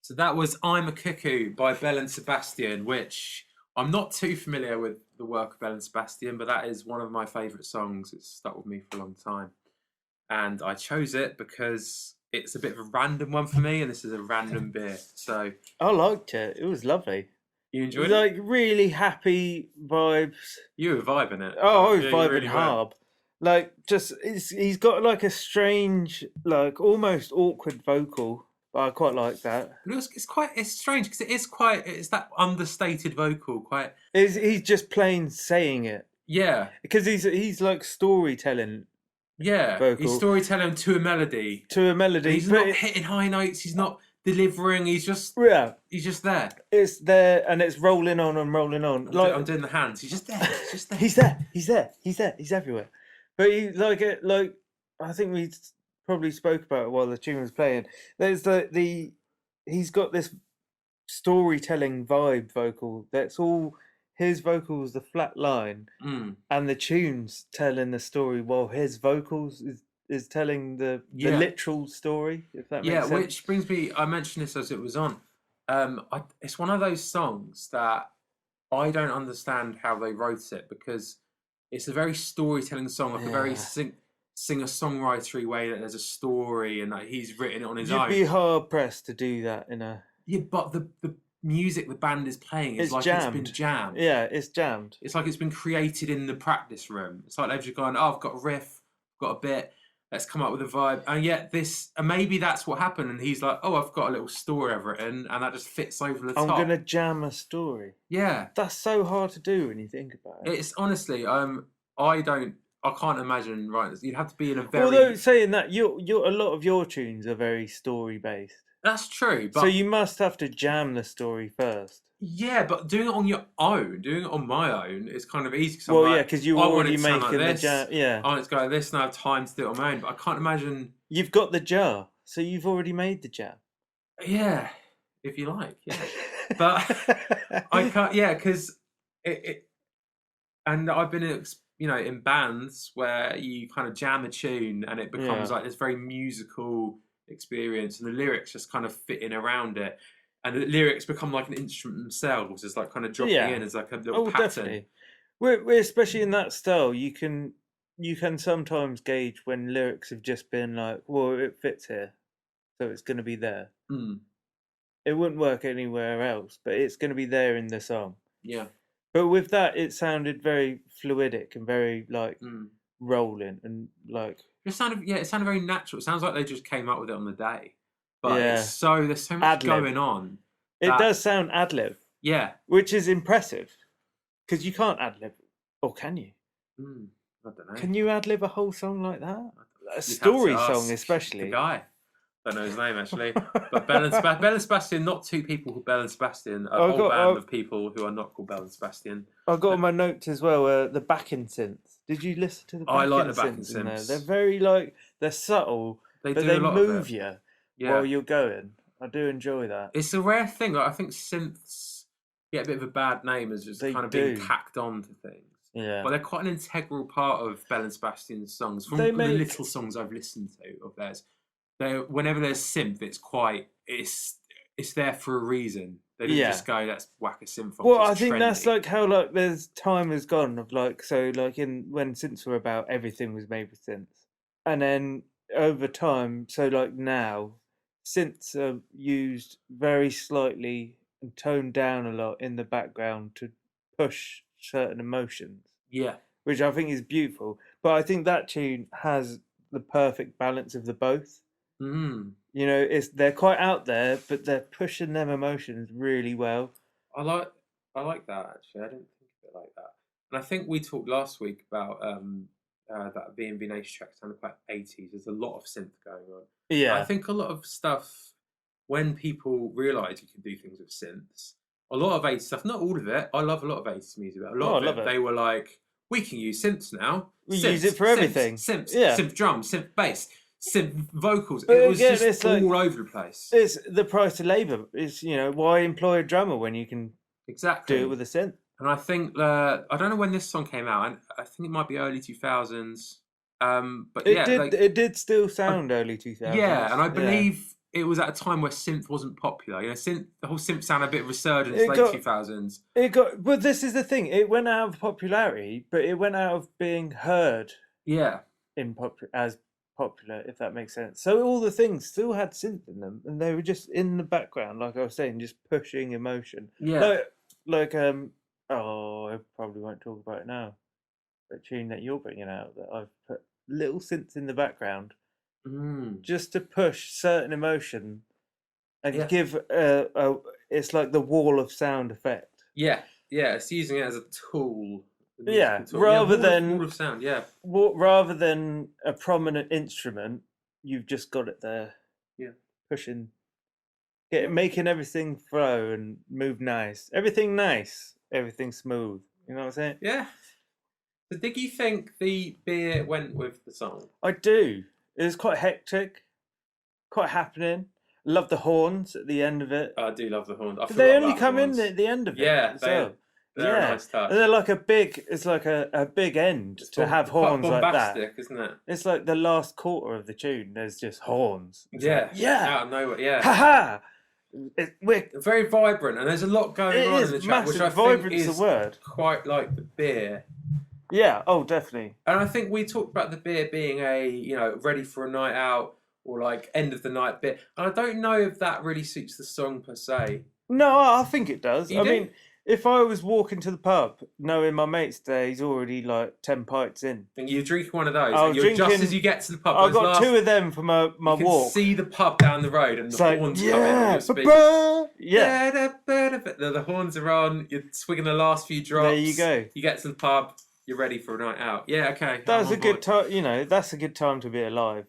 So that was I'm a Cuckoo by Belle and Sebastian, which I'm not too familiar with the work of Belle and Sebastian, but that is one of my favourite songs. It's stuck with me for a long time. And I chose it because it's a bit of a random one for me, and this is a random beer. So I liked it. It was lovely. You enjoyed it? Like, really happy vibes. You were vibing it. Oh, I was Yeah, vibing really hard. Like, just, he's got like a strange, like, almost awkward vocal. But I quite like that. It's strange because it's that understated vocal, quite. He's just plain saying it. Yeah. Because he's like storytelling. Yeah. Vocal. He's storytelling to a melody. To a melody. He's not hitting high notes. He's not delivering. He's just there. It's there, and it's rolling on and rolling on. I'm doing the hands. He's just there. He's there. He's everywhere. But I think we probably spoke about it while the tune was playing. There's he's got this storytelling vibe vocal. That's all his vocals, the flat line, and the tunes telling the story while his vocals is telling the literal story, if that makes sense. Yeah, which brings me, I mentioned this as it was on. It's one of those songs that I don't understand how they wrote it, because it's a very storytelling song, like a very singer-songwritery way, that there's a story and that he's written it on his own. You'd be hard-pressed to do that in a... Yeah, but the music the band is playing is like jammed. It's been jammed. Yeah, it's jammed. It's like it's been created in the practice room. It's like they've just gone, I've got a riff, I've got a bit, let's come up with a vibe. And yet and maybe that's what happened. And he's like, I've got a little story I've written, and that just fits over the top. I'm going to jam a story. Yeah. That's so hard to do when you think about it. It's honestly, I can't imagine writing this. You'd have to be in a very... Although saying that, a lot of your tunes are very story-based. That's true, but... So you must have to jam the story first. Yeah, but doing it on your own, doing it on my own, is kind of easy. Because you're already making the jam. Yeah. I want it to go like this, and I have time to do it on my own, but I can't imagine... You've got the jar, so you've already made the jam. Yeah, if you like, yeah. But I can't, because and I've been in bands where you kind of jam a tune and it becomes like this very musical experience, and the lyrics just kind of fit in around it, and the lyrics become like an instrument themselves, as like kind of dropping in as like a little pattern. Definitely. We're especially in that style, you can sometimes gauge when lyrics have just been like, well, it fits here, so it's going to be there. It wouldn't work anywhere else, but it's going to be there in the song. Yeah. But with that, it sounded very fluidic and very like rolling and like... It sounded very natural. It sounds like they just came up with it on the day. But there's so much ad-lib going on. It does sound ad-lib. Yeah. Which is impressive. Because you can't ad-lib. Or can you? I don't know. Can you ad-lib a whole song like that? A story song especially. The guy. I don't know his name actually. But Belle and Sebastian, not two people called Belle and Sebastian. A whole band of people who are not called Belle and Sebastian. I've got on my notes as well, the backing synths. Did you listen to the backing synths? I like the backing synths. They're very they're subtle, but they move you while you're going. I do enjoy that. It's a rare thing. Like, I think synths get a bit of a bad name as just kind of being tacked on to things. Yeah. But they're quite an integral part of Belle and Sebastian's songs. From the little songs I've listened to of theirs, whenever there's synth, it's there for a reason. They didn't just go, let's whack a synth on. Well, I think that's like how there's time has gone of when synths were about, everything was made with synths, and then over time, so like now, synths are used very slightly and toned down a lot in the background to push certain emotions. Yeah, which I think is beautiful. But I think that tune has the perfect balance of the both. They're quite out there, but they're pushing them emotions really well. I like that actually. I didn't think of it like that. And I think we talked last week about that B&B Nation track sounded quite 80s. There's a lot of synth going on. Yeah. I think a lot of stuff, when people realise you can do things with synths, a lot of 80s stuff, not all of it. I love a lot of 80s music, but a lot of it, they were like, we can use synths now. We use it for everything. Synth drums, synth bass, synth vocals. It was just all over the place. It's the price of labour. It's, why employ a drummer when you can do it with a synth? And I think, I don't know when this song came out, and I think it might be early 2000s. But it did still sound early 2000s. Yeah, and I believe it was at a time where synth wasn't popular. You know, the whole synth sound a bit resurgent It late got- 2000s. But this is the thing. It went out of popularity, but it went out of being heard Yeah. as popular, if that makes sense. So all the things still had synth in them, and they were just in the background, like I was saying, just pushing emotion. Yeah. I probably won't talk about it now. The tune that you're bringing out, that I've put little synths in the background just to push certain emotion and give it's like the wall of sound effect. Yeah. It's using it as a tool. Yeah, Tool. rather than wall of sound. Yeah. rather than a prominent instrument, you've just got it there. Yeah, pushing, making everything flow and move nice. Everything nice, everything smooth. You know what I'm saying? Yeah. So, did you think the beer went with the song? I do. It was quite hectic, quite happening. Love the horns at the end of it. I do love the horns. Did they only come in at the end of it? Yeah, so? they're a nice touch. And they're like it's like a big end to have horns like that. Isn't it? It's like the last quarter of the tune. There's just horns. It's yeah, like, out of nowhere. Yeah, ha ha. We're very vibrant, and there's a lot going on in the track, which I think is quite like the beer. Yeah. Oh, definitely. And I think we talked about the beer being ready for a night out or like end of the night bit. And I don't know if that really suits the song per se. No, I think it does. I mean, if I was walking to the pub, knowing my mate's there, he's already like 10 pints in. And you're drinking one of those. Just as you get to the pub. I've got 2 of them for my walk. You can see the pub down the road and the horns come in on your speaker. The horns are on. You're swigging the last few drops. There you go. You get to the pub. You're ready for a night out. Yeah, okay. That's a good time. You know, that's a good time to be alive.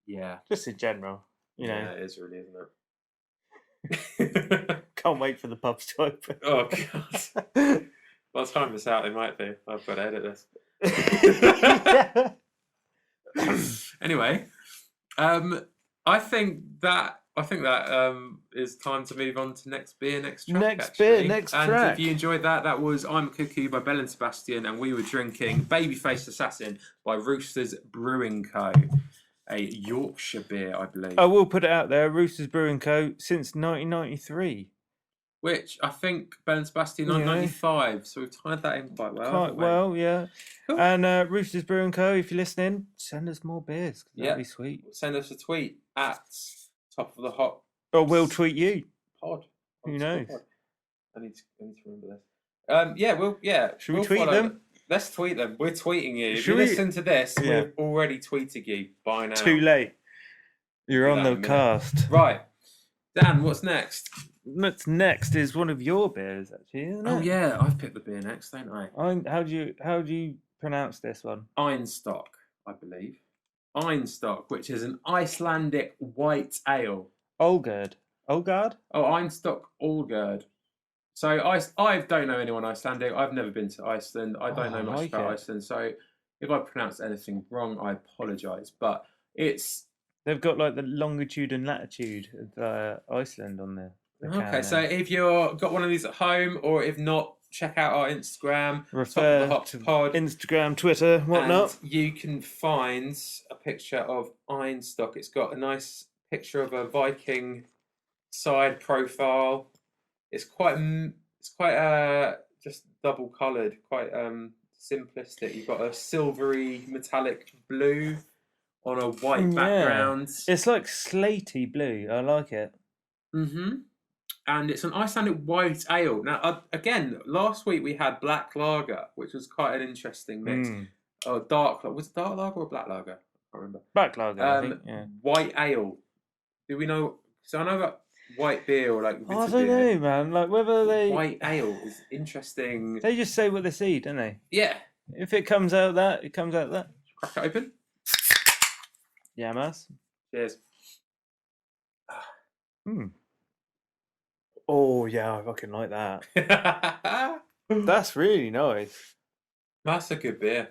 Yeah. Just in general. You know. Yeah, it is really, isn't it? Can't wait for the pubs to open. Oh god! By the time this out, they might be. I've got to edit this. Anyway, I think that is time to move on to next beer, next track. Next track. And if you enjoyed that, that was I'm a Cuckoo by Belle and Sebastian, and we were drinking Baby-Faced Assassin by Rooster Brewing Co. A Yorkshire beer, I believe. I will put it out there. Rooster Brewing Co. since 1993. Which I think Belle and Sebastian 1995. So we've tied that in quite well. Quite well, yeah. Cool. And Rooster's Brewing Co. If you're listening, send us more beers. That'd be sweet. Send us a tweet at Top of the Hot. Or we'll tweet you. Pod. Who knows? I need to remember this. Should we tweet them? Let's tweet them. We're tweeting you. If you listen to this, we've already tweeted you by now. Too late. You're on the cast. Right. Dan, what's next? What's next is one of your beers, actually, isn't it? Oh yeah, I've picked the beer next, don't I? How do you pronounce this one? Einstök, I believe. Einstök, which is an Icelandic white ale. Olgerd? Oh, Einstök Olgerd. So I don't know anyone Icelandic. I've never been to Iceland. I don't know much about Iceland. So if I pronounce anything wrong, I apologise. But they've got like the longitude and latitude of Iceland on there. Okay, so if you've got one of these at home, or if not, check out our Instagram. Refer to Pod. Instagram, Twitter, whatnot. And you can find a picture of Einstök. It's got a nice picture of a Viking side profile. It's quite just double coloured, quite simplistic. You've got a silvery metallic blue on a white background. It's like slaty blue. I like it. Mm-hmm. And it's an Icelandic white ale. Now, again, last week we had black lager, which was quite an interesting mix. Oh, dark. Was it dark lager or black lager? I can't remember. Black lager, I think. Yeah. White ale. Do we know? So I know about white beer or like. I don't know, man. Like whether they white ale is interesting. They just say what they see, don't they? Yeah. If it comes out that, it comes out that. Crack it open. Yeah, mass. Cheers. Oh yeah, I fucking like that. That's really nice. That's a good beer.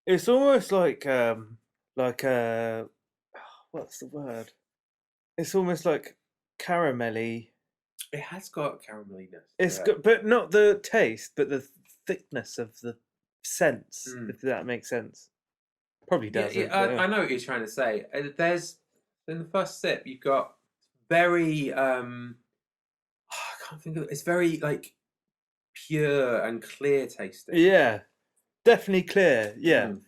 It's almost like what's the word? It's almost like caramelly. It has got caramelliness. It's got, but not the taste, but the thickness of the sense. If that makes sense. Probably does. I know what you're trying to say. There's in the first sip, you've got very I can't think of it. It's very like pure and clear tasting. Yeah, definitely clear. Yeah, Mm.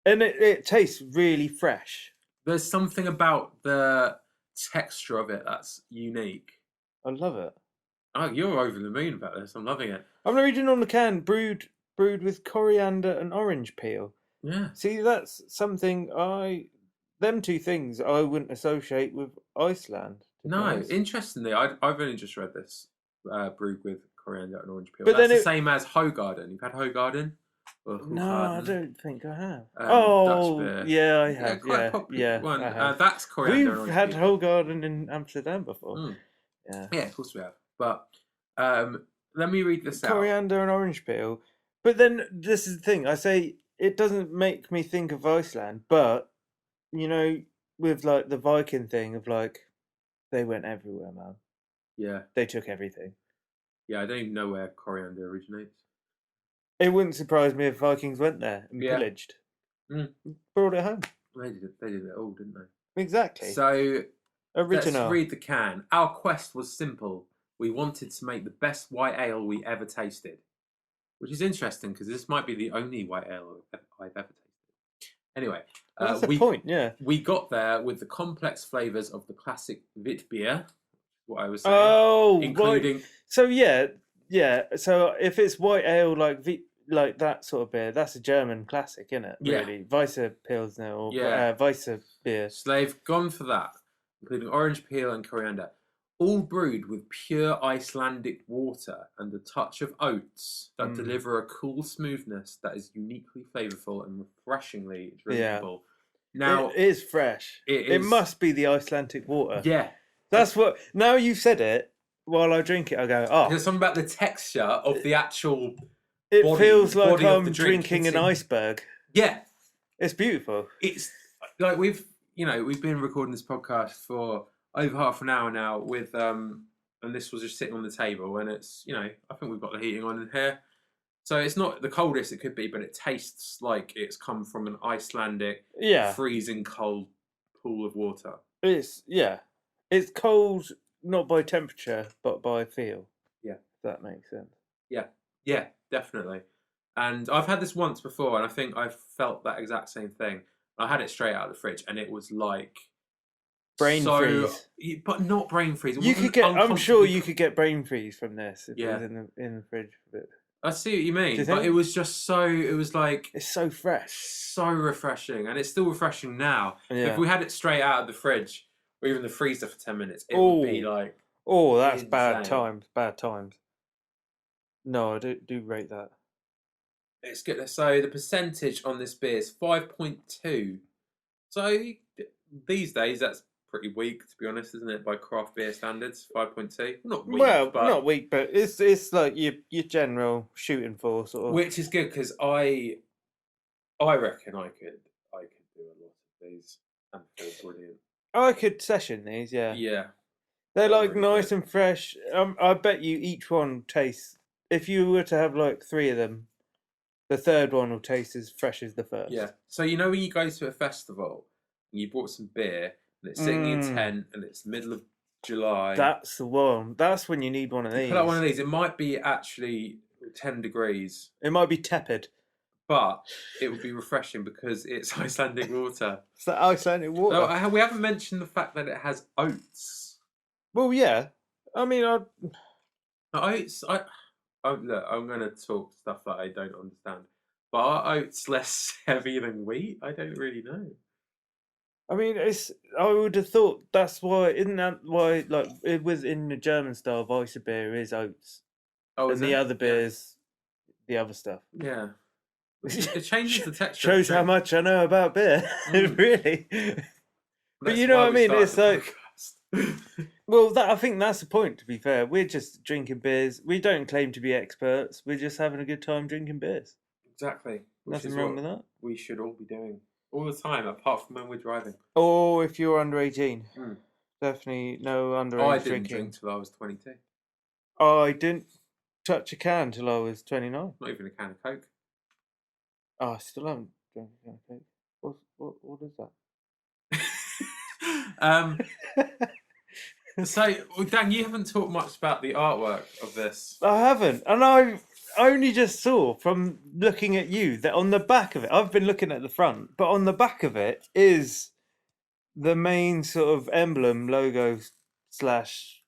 and it tastes really fresh. There's something about the texture of it that's unique. I love it. Oh, you're over the moon about this. I'm loving it. I'm reading on the can, brewed with coriander and orange peel. Yeah. See, that's something them two things I wouldn't associate with Iceland. To be No, honest. interestingly, I've only just read this brewed with coriander and orange peel. But That's then the same as Hogarden. You've had Hogarden? Or No, I Hogarden? don't think I have. Dutch beer. Yeah, I have. Quite Yeah, a popular one. I have. That's coriander and We've orange had peel. Hogarden in Amsterdam before. Mm. Yeah. Yeah, of course we have. But let me read this out. Coriander and orange peel. But then this is the thing. I say it doesn't make me think of Iceland, but you know, with like the Viking thing of like they went everywhere, man. Yeah. They took everything. Yeah, I don't even know where coriander originates. It wouldn't surprise me if Vikings went there and pillaged. Brought it home. They did it all, didn't they? Exactly. So original. let's read the can. Our quest was simple. We wanted to make the best white ale we ever tasted. Which is interesting because this might be the only white ale I've ever tasted. Anyway, that's the point, yeah. We got there with the complex flavours of the classic wit beer, what I was saying, including. Right. So yeah. So if it's white ale like that sort of beer, that's a German classic, isn't it? Really, Weisse Pilsner or Weisse beer. So they've gone for that, including orange peel and coriander. All brewed with pure Icelandic water and a touch of oats that deliver a cool smoothness that is uniquely flavourful and refreshingly drinkable. Now, it is fresh. It must be the Icelandic water. Yeah. That's what... Now you've said it, while I drink it, I go, oh. There's something about the texture of the actual It feels like I'm drinking an iceberg. Yeah. It's beautiful. It's like we've been recording this podcast for over half an hour now with and this was just sitting on the table and it's I think we've got the heating on in here, so it's not the coldest it could be, but it tastes like it's come from an Icelandic freezing cold pool of water. It's cold not by temperature but by feel. Yeah, if that makes sense. Yeah, definitely. And I've had this once before and I think I felt that exact same thing. I had it straight out of the fridge and it was like brain freeze, but not brain freeze. You could get. I'm sure you could get brain freeze from this if it was in the fridge. But I see what you mean. But it was just so. It was like it's so fresh, so refreshing, and it's still refreshing now. Yeah. If we had it straight out of the fridge or even the freezer for 10 minutes, it would be like. Oh, that's insane. Bad times. No, I do rate that. It's good. So the percentage on this beer is 5.2. So these days that's pretty weak, to be honest, isn't it? By craft beer standards, 5.2. Not weak, not weak, but it's like your general shooting for sort of. Which is good because I reckon I could do a lot of these and feel brilliant. I could session these, yeah. Yeah. They're like really nice and fresh. I bet you each one tastes. If you were to have like 3 of them, the third one will taste as fresh as the first. Yeah. So when you go to a festival and you bought some beer and it's sitting in tent and it's the middle of July. That's the one. That's when you need one of these. Pull out one of these. It might be actually 10 degrees. It might be tepid. But it would be refreshing because it's Icelandic water. It's that Icelandic water. So we haven't mentioned the fact that it has oats. Well, yeah. I mean, oats. Look, I'm going to talk stuff that I don't understand. But are oats less heavy than wheat? I don't really know. I mean, I would have thought that's why. Isn't that why? Like it was in the German style, Weisse beer is oats. Oh, and the other beers, the other stuff. Yeah, it changes the texture. Shows how much I know about beer, really. But you know what I mean? It's like. Well, I think that's the point. To be fair, we're just drinking beers. We don't claim to be experts. We're just having a good time drinking beers. Exactly. Nothing wrong with that. We should all be doing all the time, apart from when we're driving. Or if you're under 18. Definitely no underage drinking. I didn't drink till I was 22. I didn't touch a can till I was 29. Not even a can of Coke. Oh, I still haven't drank a can of Coke. What is that? So, Dan, you haven't talked much about the artwork of this. I haven't, and I only just saw from looking at you that on the back of it, I've been looking at the front, but on the back of it is the main sort of emblem logo slash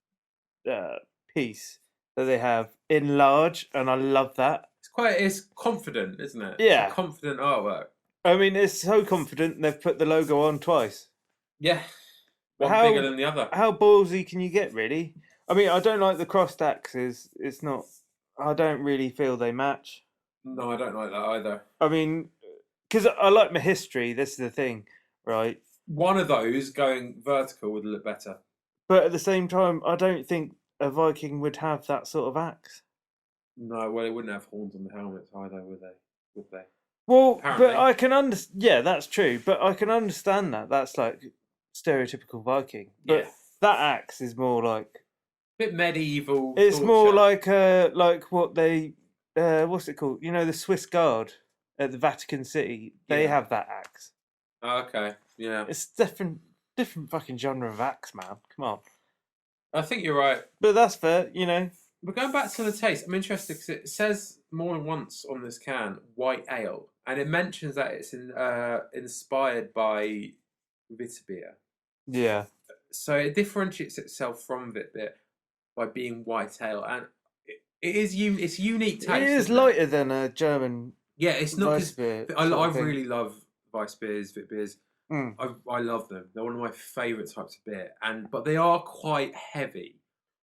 piece that they have in large, and I love that. It's confident, isn't it? Yeah. It's a confident artwork. I mean, it's so confident they've put the logo on twice. Yeah. One bigger than the other. How ballsy can you get, really? I mean, I don't like the crossed axes. It's not. I don't really feel they match. No, I don't like that either. I mean, because I like my history. This is the thing, right? One of those going vertical would look better. But at the same time, I don't think a Viking would have that sort of axe. No, well, they wouldn't have horns on the helmets either, would they? Would they? Well, Apparently. but I can understand. Yeah, that's true. But I can understand that. That's like stereotypical Viking. But Yeah. that axe is more like Bit medieval. it's torture. more like what they what's it called? You know, the Swiss Guard at the Vatican City. They Yeah. have that axe. Oh, okay, yeah. It's different fucking genre of axe, man. Come on. I think you're right. But that's fair, you know. But going back to the taste, I'm interested because it says more than once on this can white ale, and it mentions that it's inspired by Vitterbeer. Yeah. So it differentiates itself from Vitbeer by being white ale, and it's unique taste. It is isn't lighter than a German. Yeah, it's not. Weiss beer I sort of thing. really love Weiss beers, Vit beers. Mm. I love them. They're one of my favourite types of beer, but they are quite heavy.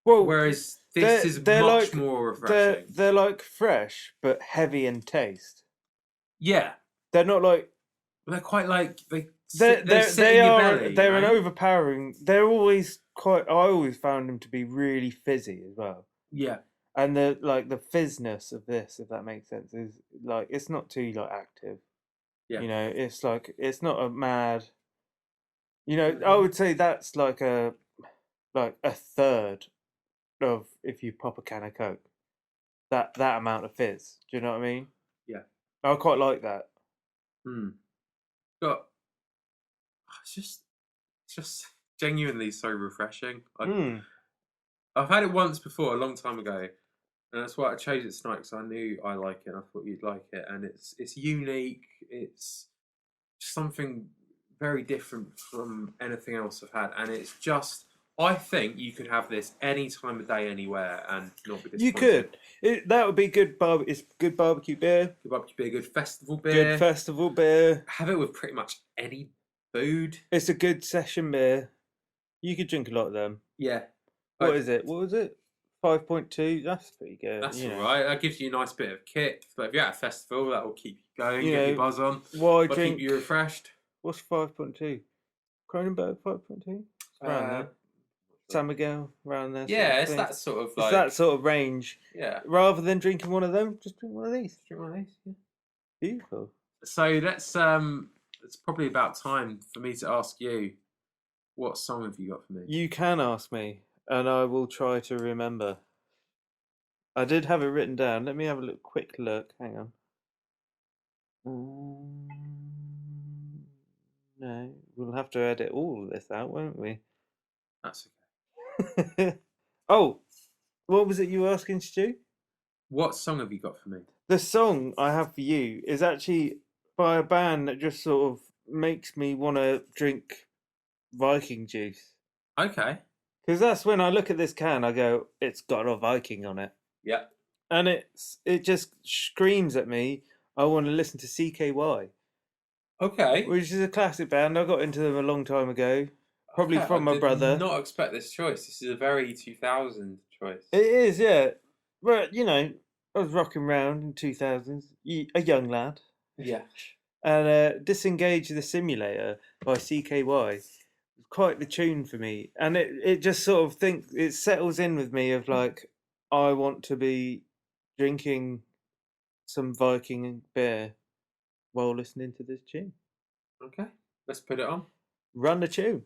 Well, Whereas this is much more refreshing. They're like fresh but heavy in tast. Yeah, They're not like they're quite like they they sit in your belly, they're an right? overpowering. They're always quite. I always found them to be really fizzy as well. Yeah, And the fizzness of this, if that makes sense, is like it's not too like active. yeah. You know, it's like it's not a mad. You know, I would say that's like a third of if you pop a can of Coke. That amount of fizz. Do you know what I mean? Yeah. I quite like that. But it's just genuinely so refreshing. I've had it once before, a long time ago, and that's why I chose it tonight because I knew I like it. And I thought you'd like it, and it's unique. It's something very different from anything else I've had, and it's just. I think you could have this any time of day, anywhere, and not be disappointed. You could. That would be good. It's good barbecue beer. Good barbecue beer, good festival beer. Good festival beer. Have it with pretty much any food. It's a good session beer. You could drink a lot of them. Yeah. What is it? What was it? 5.2. That's pretty good. That's all right. That gives you a nice bit of kick. But if you're at a festival, that will keep you going, get your buzz on. Why drink? Keep you refreshed. What's 5.2? Kronenberg 5.2. Around there. San Miguel, around there. Yeah, it's that sort of like. It's that sort of range. Yeah. Rather than drinking one of them, just drink one of these. Drink one of these. Yeah. Beautiful. So let's. It's probably about time for me to ask you, what song have you got for me? You can ask me, and I will try to remember. I did have it written down. Let me have a quick look. Hang on. No, we'll have to edit all of this out, won't we? That's okay. Oh, what was it you were asking, Stu? What song have you got for me? The song I have for you is actually by a band that just sort of makes me want to drink Viking juice. Okay. Because that's when I look at this can, I go, it's got a Viking on it. Yeah. And it just screams at me, I want to listen to CKY. Okay. Which is a classic band. I got into them a long time ago. Probably from my brother. I did not expect this choice. This is a very 2000 choice. It is, yeah. But, you know, I was rocking around in 2000s. A young lad. Yeah. And Disengage the Simulator by CKY was quite the tune for me. And it just sort of it settles in with me of like, I want to be drinking some Viking beer while listening to this tune. Okay. Let's put it on. Run the tune.